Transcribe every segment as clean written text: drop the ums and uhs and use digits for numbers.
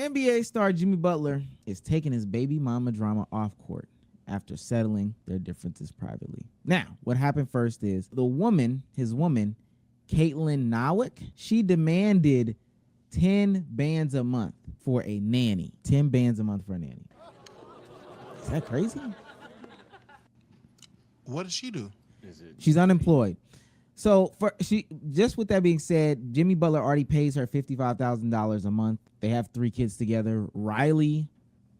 NBA star Jimmy Butler is taking his baby mama drama off court after settling their differences privately. Now, what happened first is his woman, Caitlin Nowick, she demanded 10 bands a month for a nanny. 10 bands a month for a nanny. Is that crazy? What does she do? She's unemployed. So just with that being said, Jimmy Butler already pays her $55,000 a month. They have 3 kids together, Riley,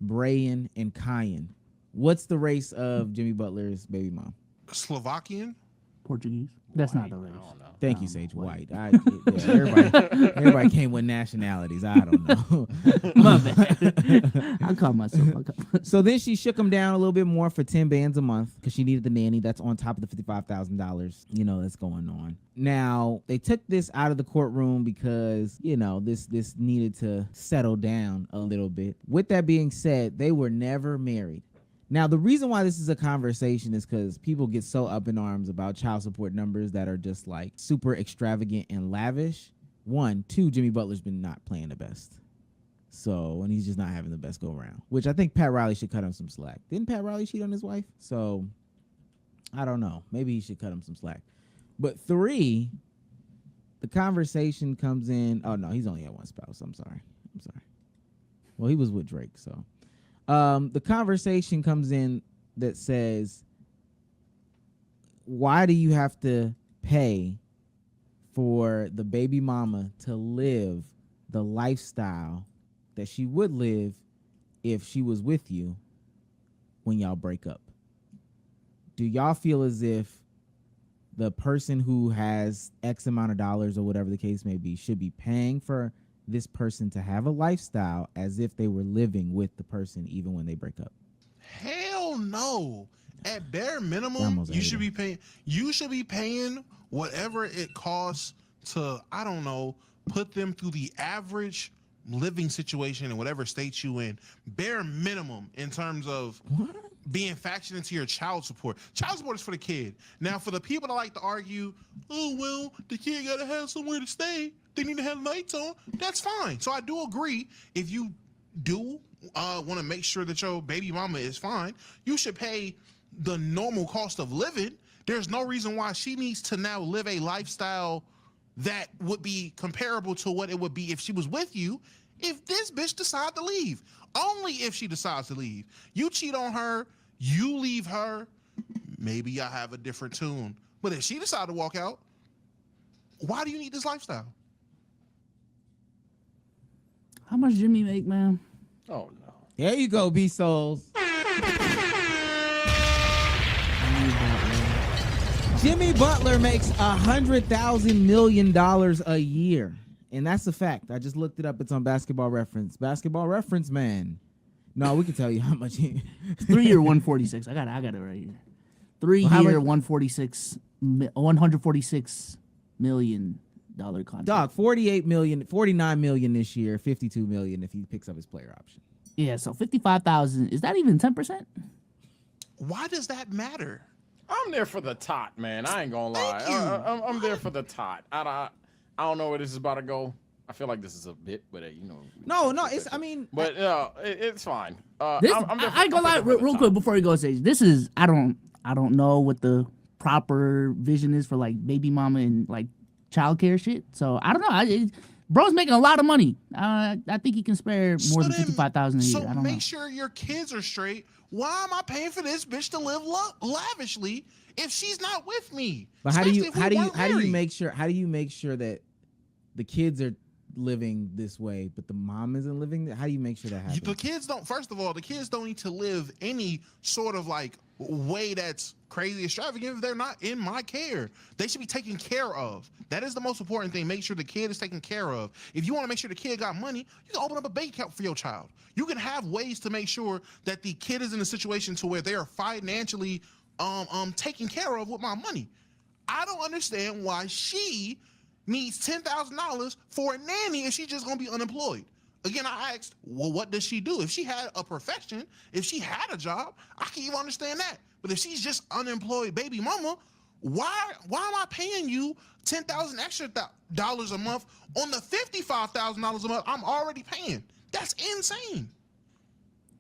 Brian, and Kyan. What's the race of Jimmy Butler's baby mom? Slovakian? Portuguese. That's not the race. Thank you, Sage White. Everybody came with nationalities. I don't know. My bad. I caught myself. So then she shook him down a little bit more for 10 bands a month because she needed the nanny. That's on top of the $55,000, that's going on. Now, they took this out of the courtroom because, this needed to settle down a little bit. With that being said, they were never married. Now, the reason why this is a conversation is because people get so up in arms about child support numbers that are just like super extravagant and lavish. 1, 2, Jimmy Butler's been not playing the best. So, and he's just not having the best go around, which I think Pat Riley should cut him some slack. Didn't Pat Riley cheat on his wife? So, I don't know. Maybe he should cut him some slack. But 3, the conversation comes in. Oh, no, he's only had one spouse. I'm sorry. Well, he was with Drake, so. The conversation comes in that says, why do you have to pay for the baby mama to live the lifestyle that she would live if she was with you when y'all break up? Do y'all feel as if the person who has X amount of dollars or whatever the case may be should be paying for this person to have a lifestyle as if they were living with the person even when they break up? Hell no. At bare minimum, you should be paying whatever it costs to, I don't know, put them through the average living situation in whatever state you in. Bare minimum in terms of being factored into your child support. Child support is for the kid. Now, for the people that like to argue, oh, well, the kid got to have somewhere to stay. They need to have lights on. That's fine. So I do agree. If you do want to make sure that your baby mama is fine, you should pay the normal cost of living. There's no reason why she needs to now live a lifestyle that would be comparable to what it would be if she was with you. If this bitch decides to leave, only if she decides to leave. You cheat on her, you leave her, maybe I have a different tune. But if she decides to walk out, why do you need this lifestyle? How much Jimmy make, man? Oh, no. There you go, B-Souls. Jimmy Butler makes $100,000 million a year. And that's a fact. I just looked it up. It's on Basketball Reference. Basketball Reference, man. No, we can tell you how much he... 3-year 146. I got it right here. 3-year 146 $146 million contract. Dog, $49 million this year, $52 million if he picks up his player option. Yeah, so $55,000. Is that even 10%? Why does that matter? I'm there for the tot, man. I ain't gonna lie. I'm there for the tot. I don't know where this is about to go. I feel like this is a bit, but No, it's. I mean, but it's fine. I ain't gonna lie, real quick before he goes, this is I don't know what the proper vision is for like baby mama and like childcare shit. So I don't know. Bro's making a lot of money. I think he can spare more than $55,000 a year. So I don't know. Sure your kids are straight. Why am I paying for this bitch to live lavishly if she's not with me? But how do you make sure that the kids are living this way, but the mom isn't living? How do you make sure that happens? The kids don't need to live any sort of like way that's crazy extravagant if they're not in my care. They should be taken care of. That is the most important thing. Make sure the kid is taken care of. If you want to make sure the kid got money, you can open up a bank account for your child. You can have ways to make sure that the kid is in a situation to where they are financially taken care of with my money. I don't understand why she needs $10,000 for a nanny if she's just gonna be unemployed. Again, I asked, well, what does she do? If she had a profession, if she had a job, I can even understand that. But if she's just unemployed baby mama, why am I paying you $10,000 extra dollars a month on the $55,000 a month I'm already paying? That's insane.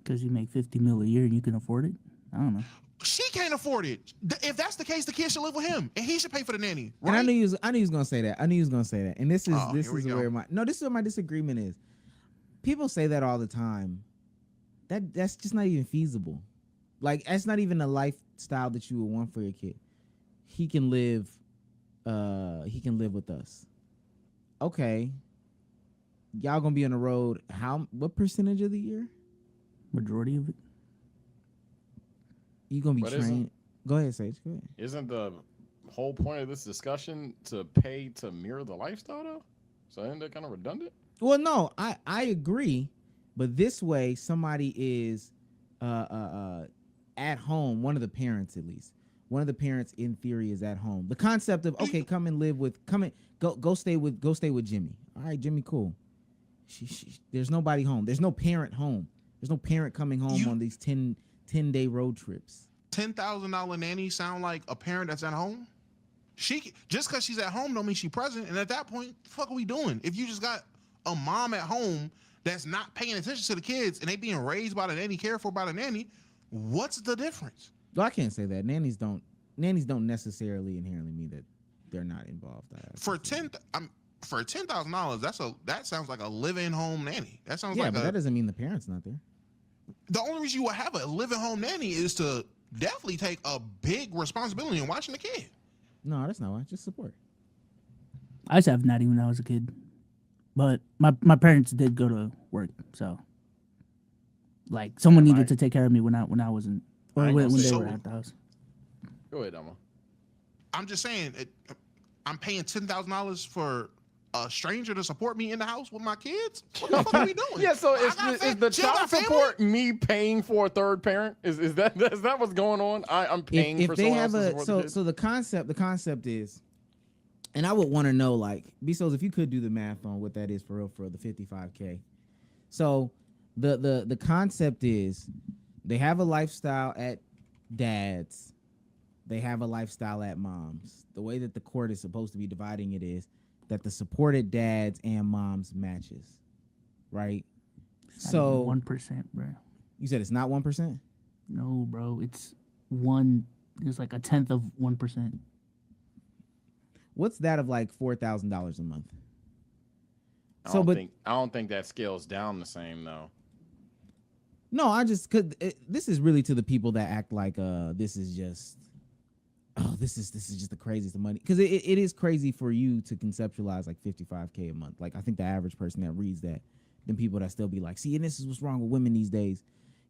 Because you make $50 million a year and you can afford it. I don't know. She can't afford it. If that's the case, the kid should live with him, and he should pay for the nanny. Right? And I knew he was gonna say that. And this is here we go. this is where my disagreement is. People say that all the time. That's just not even feasible. Like, that's not even a lifestyle that you would want for your kid. He can live with us. Okay. Y'all gonna be on the road what percentage of the year? Majority of it. You gonna be trained. Go ahead, Sage. Go ahead. Isn't the whole point of this discussion to pay to mirror the lifestyle though? So isn't that kind of redundant? Well, no, I agree, but this way somebody is at home. One of the parents, at least. One of the parents, in theory, is at home. The concept of, okay, go stay with Jimmy. All right, Jimmy, cool. There's nobody home. There's no parent home. There's no parent coming home on these 10-day road trips. $10,000 nanny sound like a parent that's at home? Just because she's at home don't mean she's present. And at that point, the fuck are we doing? If you just got a mom at home that's not paying attention to the kids and they being raised by the nanny, cared for by the nanny, what's the difference? Well, I can't say that. Nannies don't necessarily inherently mean that they're not involved. For $10,000, that sounds like a live-in home nanny. That sounds but that doesn't mean the parent's not there. The only reason you would have a live-in home nanny is to definitely take a big responsibility in watching the kid. No, that's not why. Just support. I used to have a nanny when I was a kid, but my parents did go to work, so like someone needed to take care of me when I wasn't, or when they were at the house. Go ahead, Emma. I'm just saying, I'm paying $10,000 for a stranger to support me in the house with my kids. What the fuck are we doing? Yeah, so is the child support me paying for a third parent? Is that what's going on? I'm paying for someone else to support the kids? So the concept is, and I would want to know, like, Bezos, if you could do the math on what that is for real for the $55K. So the concept is they have a lifestyle at dad's. They have a lifestyle at mom's. The way that the court is supposed to be dividing it is that the supported dads and moms matches, right? So 1%, bro. You said it's not 1%? No, bro. It's one. It's like a tenth of 1%. What's that of like $4,000 a month? I don't think that scales down the same though. No, I just could. This is really to the people that act like this is just. Oh, this is just the craziest of money, because it is crazy for you to conceptualize like $55K a month. Like, I think the average person that reads that, then people that still be like, see, and this is what's wrong with women these days.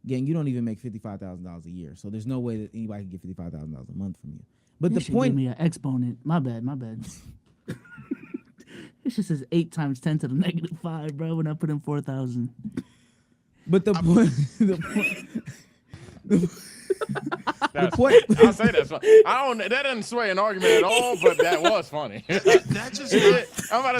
Gang, you don't even make $55,000 a year, so there's no way that anybody can get $55,000 a month from you. But the point, give me an exponent. My bad. It just says 8 times 10 to the negative 5, bro. When I put in 4,000. But the point. I'll say that's funny. That doesn't sway an argument at all, but that was funny. I'm about to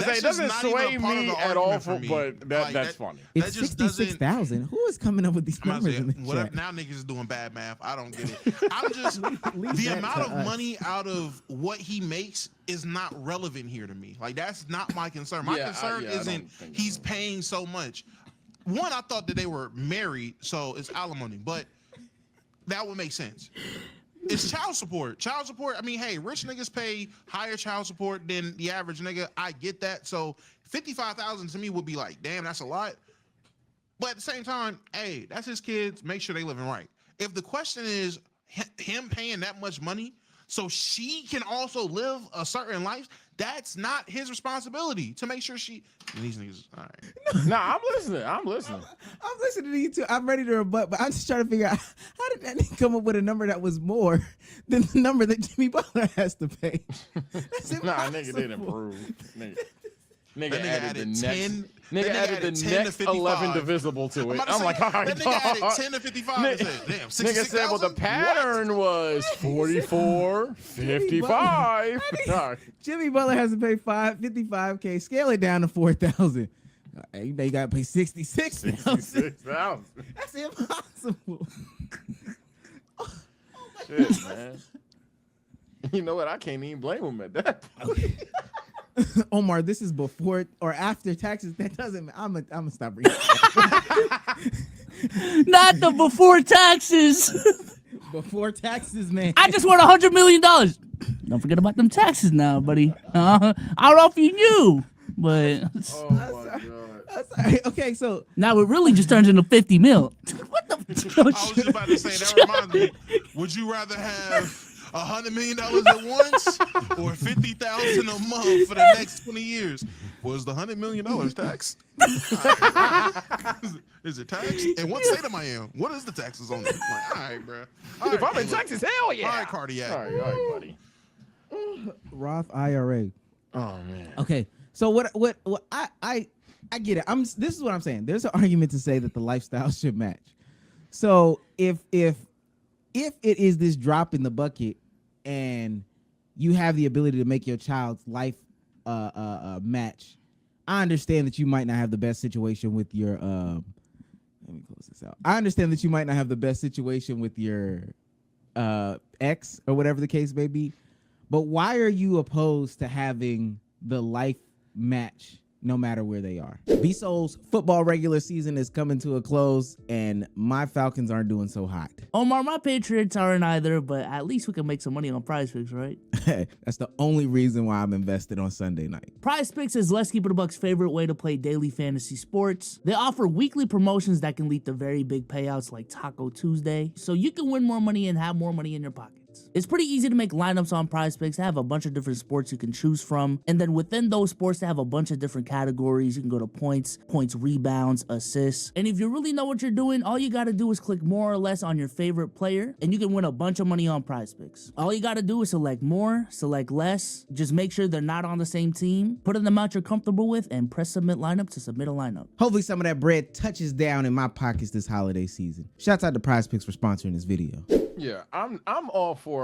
say it doesn't sway me at all, but that's funny. It's 66,000. Who is coming up with these numbers in the chat? Now niggas is doing bad math. I don't get it. I'm just the amount of money out of what he makes is not relevant here to me. Like, that's not my concern. My concern isn't he's paying so much. One, I thought that they were married, so it's alimony, but that would make sense. It's child support. Child support, I mean, hey, rich niggas pay higher child support than the average nigga. I get that. So $55,000 to me would be like, damn, that's a lot. But at the same time, hey, that's his kids. Make sure they living right. If the question is him paying that much money so she can also live a certain life, that's not his responsibility to make sure she. These niggas, all right. Nah, I'm listening. I'm listening to you too. I'm ready to rebut, but I'm just trying to figure out how did that nigga come up with a number that was more than the number that Jimmy Butler has to pay. Nah, nigga didn't improve. Nigga added the 10. Nigga added the next 11 divisible to it. I'm like, all right, that nigga added 10 to 55. Damn, nigga said, well, the pattern was 44, 55. Jimmy Butler has to pay $55K. Scale it down to 4,000. You know you gotta pay 66,000. That's impossible. Shit, man. You know what? I can't even blame him at that point. Omar, this is before or after taxes. That doesn't. I'm gonna stop reading. Not the before taxes. Before taxes, man. I just want $100 million. Don't forget about them taxes now, buddy. I don't know if you knew, but Oh my god. Sorry. Okay, so now it really just turns into 50 mil. What the? I was just about to say, that reminds me, would you rather have $100 million at once or 50,000 a month for the next 20 years? Was the $100 million taxed? Is it taxed? And what state am I in? What is the taxes on it? Like, all right, bro. All If right, I'm in Texas, hell yeah. all right, cardiac. All right, buddy. Roth IRA. Oh man. Okay, so what I get it. This is what I'm saying. There's an argument to say that the lifestyle should match. So if it is this drop in the bucket and you have the ability to make your child's life match, I understand that you might not have the best situation with your let me close this out. I understand that you might not have the best situation with your ex or whatever the case may be, but why are you opposed to having the life match no matter where they are? B-Soul's football regular season is coming to a close, and my Falcons aren't doing so hot. Omar, my Patriots aren't either, but at least we can make some money on Prize Picks, right? That's the only reason why I'm invested on Sunday night. Prize Picks is Let's Keep It a Buck's favorite way to play daily fantasy sports. They offer weekly promotions that can lead to very big payouts like Taco Tuesday, so you can win more money and have more money in your pocket. It's pretty easy to make lineups on Prize Picks. They have a bunch of different sports you can choose from. And then within those sports, they have a bunch of different categories. You can go to points, rebounds, assists. And if you really know what you're doing, all you got to do is click more or less on your favorite player, and you can win a bunch of money on Prize Picks. All you got to do is select more, select less. Just make sure they're not on the same team. Put in the amount you're comfortable with and press submit lineup to submit a lineup. Hopefully some of that bread touches down in my pockets this holiday season. Shouts out to Prize Picks for sponsoring this video. Yeah, I'm all for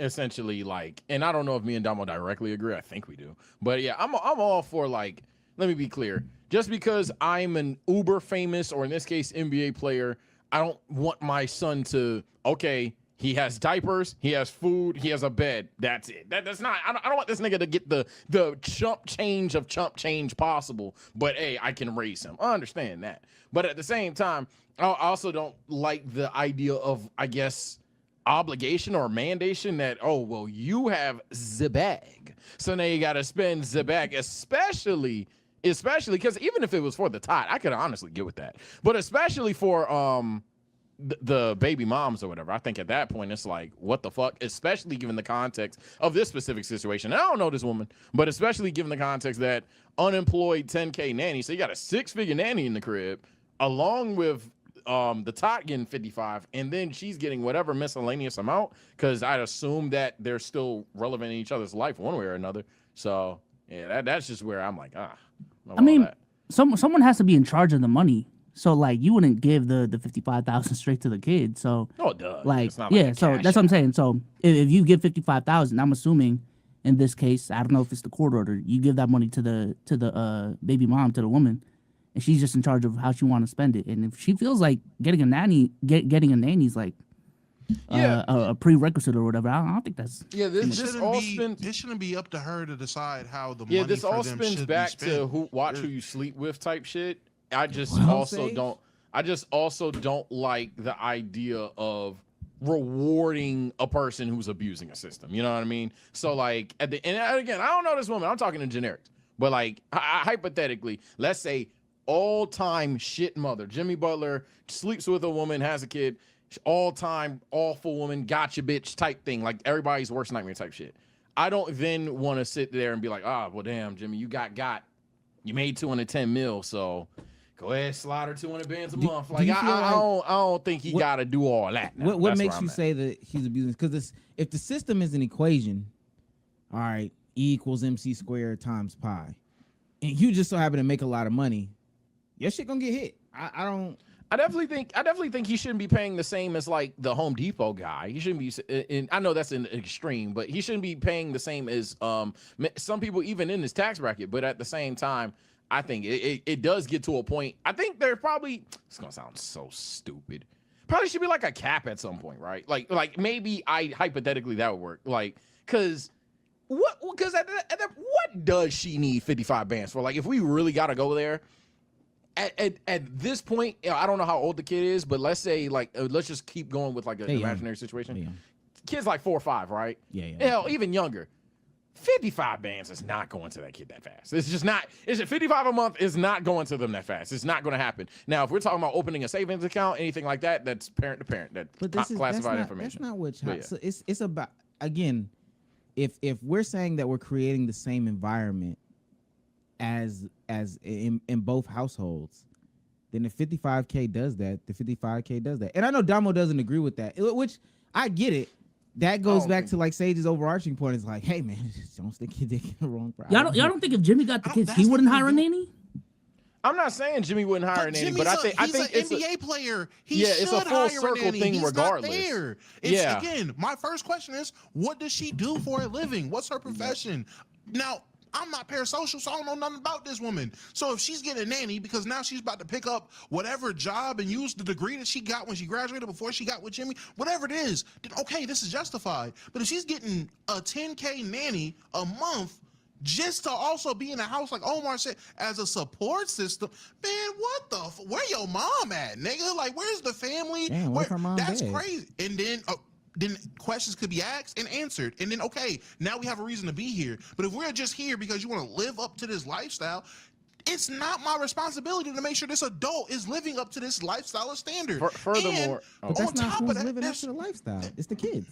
essentially like, and I don't know if me and Damo directly agree. I think we do, but yeah, I'm all for like. Let me be clear. Just because I'm an uber famous, or in this case NBA player, I don't want my son to. Okay, he has diapers, he has food, he has a bed. That's it. That's not. I don't want this nigga to get the chump change possible. But hey, I can raise him. I understand that. But at the same time, I also don't like the idea of, I guess, obligation or mandation that, oh, well, you have the bag, so now you got to spend the bag, especially because even if it was for the tot, I could honestly get with that. But especially for the baby moms or whatever, I think at that point it's like, what the fuck? Especially given the context of this specific situation. And I don't know this woman, but especially given the context that unemployed 10K nanny, so you got a 6-figure nanny in the crib, along with the tot getting 55, and then she's getting whatever miscellaneous amount, because I'd assume that they're still relevant in each other's life one way or another. So yeah, that's just where I'm like, I mean, someone has to be in charge of the money. So like, you wouldn't give the 55,000 straight to the kid. So duh. Like, It's not yeah, a so cash that's what I'm out. saying. So if you give 55,000, I'm assuming in this case, I don't know if it's the court order, you give that money to the baby mom, to the woman, and she's just in charge of how she want to spend it. And if she feels like getting a nanny, getting a nanny's like a prerequisite or whatever, I don't think that's. Yeah, It shouldn't be up to her to decide how the money. Yeah, this for all them spins should back be spent. to who you sleep with type shit. I just Well, also Sage. don't. I just also don't like the idea of rewarding a person who's abusing a system. You know what I mean? So like and again, I don't know this woman. I'm talking in generics, but like hypothetically, let's say all-time shit mother Jimmy Butler sleeps with a woman, has a kid, all-time awful woman, gotcha bitch type thing, like everybody's worst nightmare type shit. I don't then want to sit there and be like, well damn, Jimmy, you you made 210 mil, so go ahead, slide her 200 bands a month. Like I don't think he got to do all that. Now. What That's makes where you I'm say that he's abusing? Because if the system is an equation, all right, E equals MC squared times pi, and you just so happen to make a lot of money, your shit gonna get hit. I definitely think he shouldn't be paying the same as like the Home Depot guy. He shouldn't be. I know that's an extreme, but he shouldn't be paying the same as some people even in his tax bracket. But at the same time, I think it does get to a point. I think there probably, it's gonna sound so stupid. Probably should be like a cap at some point, right? Like maybe hypothetically that would work. Like, cause what? Because what does she need 55 bands for? Like, if we really got to go there, at this point, I don't know how old the kid is, but let's say like let's just keep going with like an imaginary situation. Kid's like 4 or 5, right? Yeah. Hell, even younger. 55 bands is not going to that kid that fast. It's just not. Is it 55 a month? Is not going to them that fast. It's not going to happen. Now, if we're talking about opening a savings account, anything like that, that's parent to parent. That's classified information. That's not what. So it's about, again, if we're saying that we're creating the same environment as in both households, then if 55K does that, the 55K does that. And I know Damo doesn't agree with that, which I get it. That goes back to like Sage's overarching point. It's like, hey man, just don't stick your dick in the wrong problem. Y'all don't think if Jimmy got the kids, he wouldn't hire a nanny? I'm not saying Jimmy wouldn't hire a nanny, but I think it's an NBA player. It's a full circle thing regardless. Again, my first question is, what does she do for a living? What's her profession? Now, I'm not parasocial, so I don't know nothing about this woman. So if she's getting a nanny because now she's about to pick up whatever job and use the degree that she got when she graduated before she got with Jimmy, whatever it is, then okay, this is justified. But if she's getting a 10K nanny a month just to also be in the house, like Omar said, as a support system, man, what the? Where your mom at, nigga? Like, where's the family? Damn, where's her mom? That's crazy. And then questions could be asked and answered. And then, okay, now we have a reason to be here. But if we're just here because you want to live up to this lifestyle, it's not my responsibility to make sure this adult is living up to this lifestyle standard. Furthermore, but that's not who's living up to the lifestyle. It's the kids.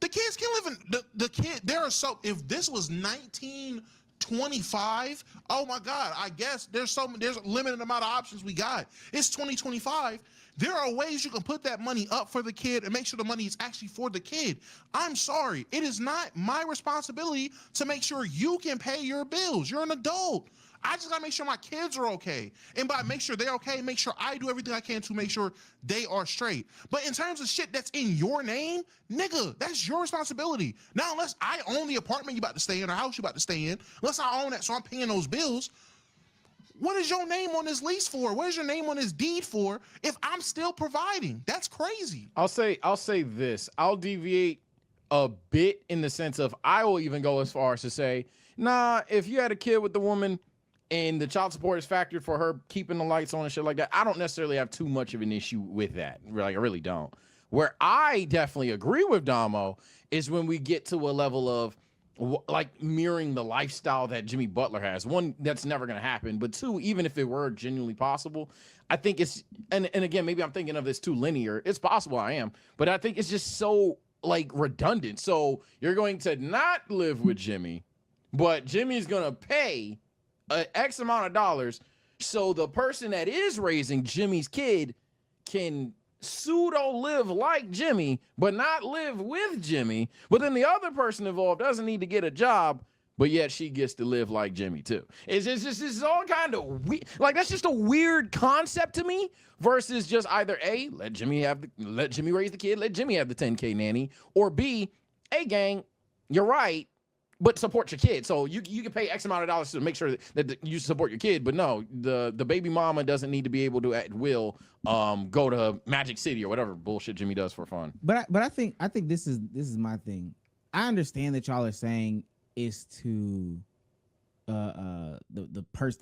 The kids can live in the kid. There are if this was 1925, oh my God, I guess there's a limited amount of options we got. It's 2025. There are ways you can put that money up for the kid and make sure the money is actually for the kid. I'm sorry. It is not my responsibility to make sure you can pay your bills. You're an adult. I just gotta make sure my kids are okay. And by make sure they're okay, make sure I do everything I can to make sure they are straight. But in terms of shit that's in your name, nigga, that's your responsibility. Now, unless I own the apartment you about to stay in or house you about to stay in, unless I own that so I'm paying those bills, what is your name on this lease for? What is your name on this deed for if I'm still providing? That's crazy. I'll say this. I'll deviate a bit in the sense of I will even go as far as to say, nah, if you had a kid with the woman and the child support is factored for her keeping the lights on and shit like that, I don't necessarily have too much of an issue with that. Like, I really don't. Where I definitely agree with Damo is when we get to a level of like mirroring the lifestyle that Jimmy Butler has. One, that's never going to happen. But two, even if it were genuinely possible, I think it's, and again, maybe I'm thinking of this too linear. It's possible I am, but I think it's just so like redundant. So you're going to not live with Jimmy, but Jimmy's going to pay an X amount of dollars so the person that is raising Jimmy's kid can pseudo live like Jimmy, but not live with Jimmy. But then the other person involved doesn't need to get a job, but yet she gets to live like Jimmy too. It's all kind of weird. Like, that's just a weird concept to me. Versus just either A, let Jimmy raise the kid, let Jimmy have the 10K nanny, or B, hey gang, you're right, but support your kid. So you can pay X amount of dollars to make sure that you support your kid. But no, the baby mama doesn't need to be able to at will go to Magic City or whatever bullshit Jimmy does for fun. But I think this is my thing. I understand that y'all are saying is to the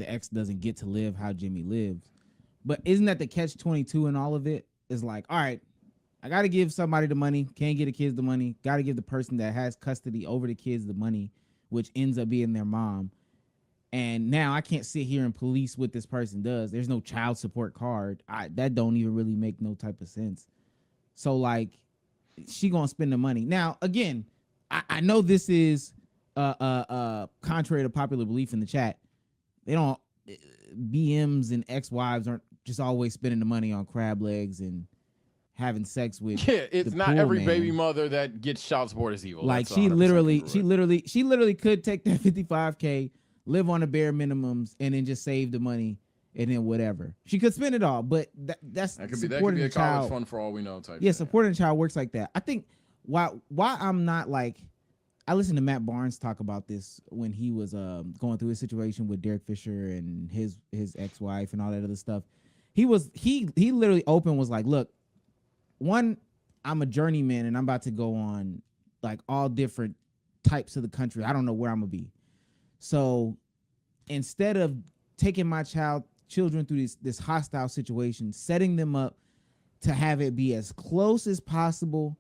ex doesn't get to live how Jimmy lives. But isn't that the catch-22 in all of it? Is like, all right, I got to give somebody the money, can't give the kids the money, got to give the person that has custody over the kids the money, which ends up being their mom. And now I can't sit here and police what this person does. There's no child support card. That don't even really make no type of sense. So, like, she going to spend the money. Now, again, I know this is contrary to popular belief in the chat. They don't, BMs and ex-wives aren't just always spending the money on crab legs and having sex with. Yeah, it's not every baby mother that gets child support is evil. Like, she literally could take that 55K, live on the bare minimums, and then just save the money and then whatever. She could spend it all, but that could be a college fund for all we know type. Yeah, supporting a child works like that. I think why I'm not like, I listened to Matt Barnes talk about this when he was going through his situation with Derek Fisher and his ex-wife and all that other stuff. He literally open was like, look, one, I'm a journeyman and I'm about to go on like all different types of the country. I don't know where I'm gonna be. So instead of taking my children through this hostile situation, setting them up to have it be as close as possible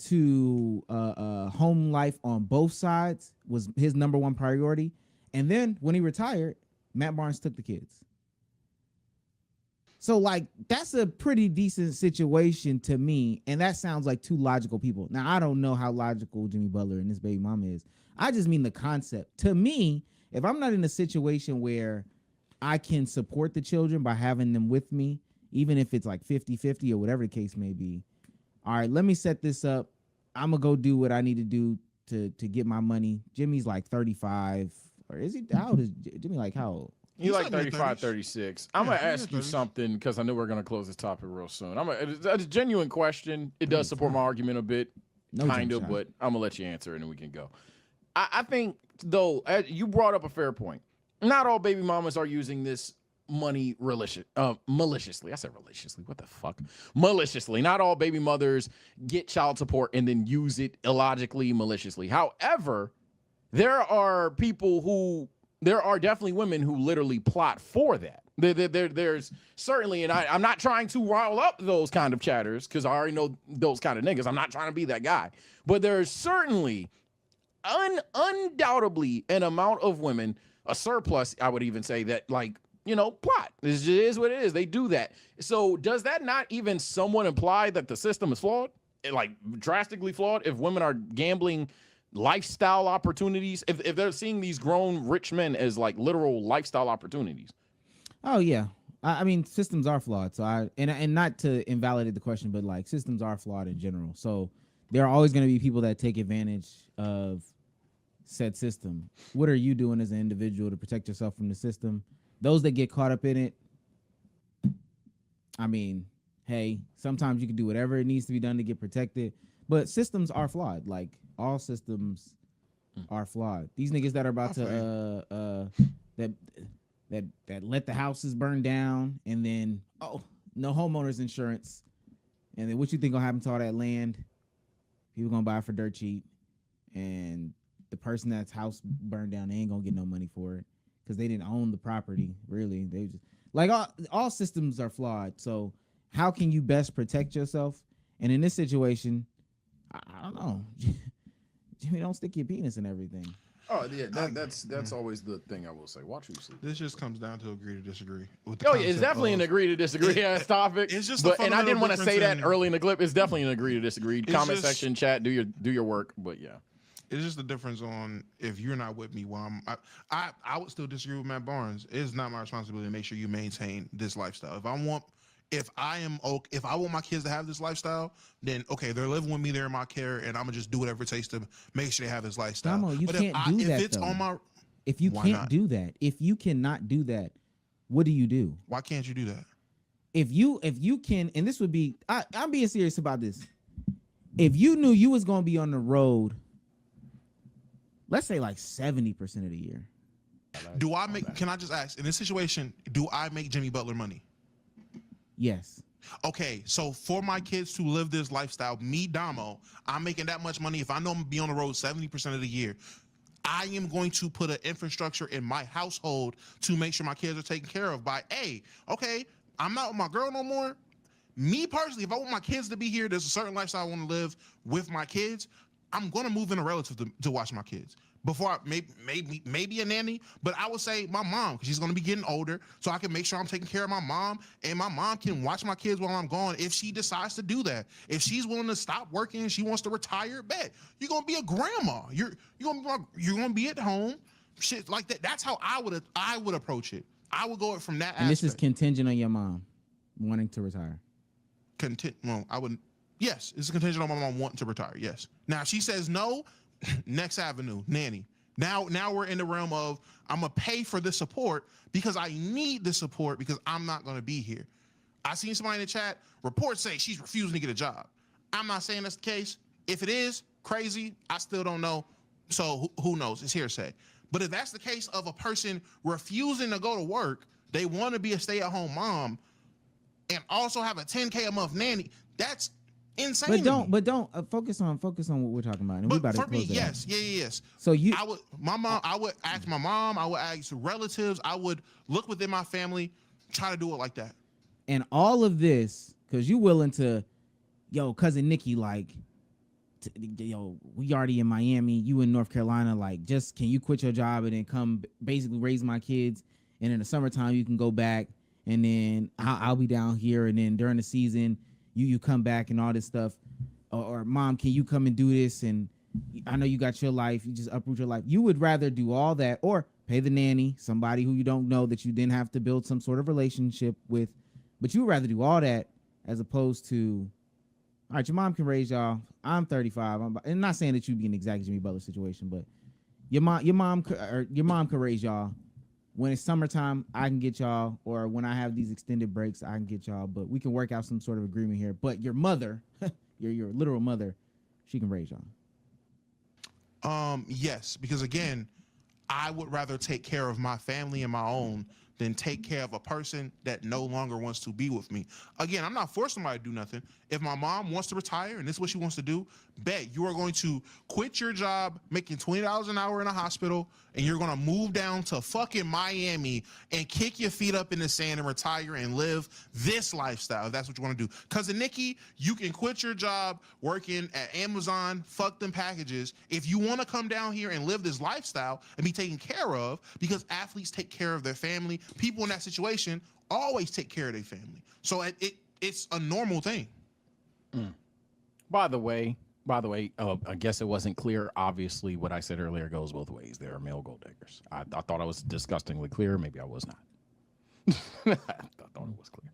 to home life on both sides was his number one priority. And then when he retired, Matt Barnes took the kids. So like that's a pretty decent situation to me, and that sounds like two logical people. Now I don't know how logical Jimmy Butler and his baby mama is. I just mean the concept. To me, if I'm not in a situation where I can support the children by having them with me, even if it's like 50-50 or whatever the case may be, all right, let me set this up. I'm gonna go do what I need to do to get my money. Jimmy's like 35, or is he? How old is Jimmy? Like how old? You like 35, 36. I'm going to ask you something because I know we're going to close this topic real soon. It's a genuine question. It does support my argument a bit, kind of, but I'm going to let you answer it and then we can go. I think, though, you brought up a fair point. Not all baby mamas are using this money maliciously. I said maliciously. What the fuck? Maliciously. Not all baby mothers get child support and then use it illogically, maliciously. However, there are definitely women who literally plot for that. There's certainly, and I'm not trying to rile up those kind of chatters because I already know those kind of niggas. I'm not trying to be that guy. But there's certainly, undoubtedly, an amount of women, a surplus, I would even say, that like, plot. It is what it is. They do that. So does that not even somewhat imply that the system is flawed? Like drastically flawed if women are gambling lifestyle opportunities, if they're seeing these grown rich men as like literal lifestyle opportunities? Oh yeah, I mean systems are flawed. So and not to invalidate the question, but like systems are flawed in general. So there are always going to be people that take advantage of said system. What are you doing as an individual to protect yourself from the system? Those that get caught up in it, I mean, hey, sometimes you can do whatever it needs to be done to get protected, but systems are flawed. Like all systems are flawed. These niggas that are about to that let the houses burn down and then no homeowners insurance, and then what you think gonna happen to all that land? People gonna buy it for dirt cheap, and the person that's house burned down, they ain't gonna get no money for it because they didn't own the property. Really, they just like all systems are flawed. So how can you best protect yourself? And in this situation, I don't know. Jimmy, don't stick your penis in everything. Oh yeah, that's always the thing I will say. Watch who you sleep. This just comes down to agree to disagree. With yeah, it's definitely an agree to disagree topic. It's just, and I didn't want to say that early in the clip. It's definitely an agree to disagree. Comment section, chat, do your work. But yeah, it's just the difference on if you're not with me. While I would still disagree with Matt Barnes. It's not my responsibility to make sure you maintain this lifestyle. If I want my kids to have this lifestyle, then okay, they're living with me, they're in my care, and I'm gonna just do whatever it takes to make sure they have this lifestyle. Damo, you can't do that. If it's on my, if you can't do that, if you cannot do that, what do you do? Why can't you do that? If you can, and this would be, I'm being serious about this. If you knew you was gonna be on the road, let's say like 70% of the year, do I make? Can I just ask, in this situation, do I make Jimmy Butler money? Yes. Okay, so for my kids to live this lifestyle, me, Damo, I'm making that much money. If I know I'm gonna be on the road 70% of the year, I am going to put an infrastructure in my household to make sure my kids are taken care of by okay, I'm not with my girl no more. Me personally, if I want my kids to be here, there's a certain lifestyle I want to live with my kids, I'm gonna move in a relative to watch my kids. Before maybe a nanny, but I would say my mom, because she's going to be getting older, so I can make sure I'm taking care of my mom, and my mom can watch my kids while I'm gone if she decides to do that. If she's willing to stop working and she wants to retire, bet you're going to be a grandma. You're going to be at home, shit like that. That's how I would approach it. I would go from that. And aspect. this is contingent on your mom wanting to retire. Yes, it's contingent on my mom wanting to retire. Yes. Now if she says no. Next avenue, nanny. Now we're in the realm of I'm gonna pay for the support because I need the support because I'm not gonna be here. I seen somebody in the chat, reports say she's refusing to get a job. I'm not saying that's the case. If it is crazy, I still don't know. So who knows? It's hearsay. But if that's the case of a person refusing to go to work, they want to be a stay-at-home mom and also have a $10K a month nanny, that's insane. But don't focus on what we're talking about. And we But about to for me, close it out. yes. So you, I would ask my mom, I would ask relatives, I would look within my family, try to do it like that. and all of this because you willing to, yo, cousin Nikki, like, yo, we already in Miami, you in North Carolina, like, just can you quit your job and then come basically raise my kids, and in the summertime you can go back, and then I'll be down here, and then during the season you come back and all this stuff, or mom, can you come and do this, and I know you got your life, you just uproot your life. You would rather do all that or pay the nanny, somebody who you don't know that you then have to build some sort of relationship with, but you would rather do all that as opposed to, all right, your mom can raise y'all. I'm 35. I'm not saying that you'd be in the exact Jimmy Butler situation, but your mom could raise y'all. When it's summertime, I can get y'all, or when I have these extended breaks, I can get y'all. But we can work out some sort of agreement here. But your mother, your literal mother, she can raise y'all. Yes, because again, I would rather take care of my family and my own than take care of a person that no longer wants to be with me. Again, I'm not forcing somebody to do nothing. If my mom wants to retire and this is what she wants to do, bet you are going to quit your job making $20 an hour in a hospital, and you're going to move down to fucking Miami and kick your feet up in the sand and retire and live this lifestyle, if that's what you want to do. Cousin Nikki, you can quit your job working at Amazon, fuck them packages, if you want to come down here and live this lifestyle and be taken care of, because athletes take care of their family. People in that situation always take care of their family. So it's a normal thing. By the way, I guess it wasn't clear. Obviously, what I said earlier goes both ways. There are male gold diggers. I thought I was disgustingly clear. Maybe I was not. I thought it was clear.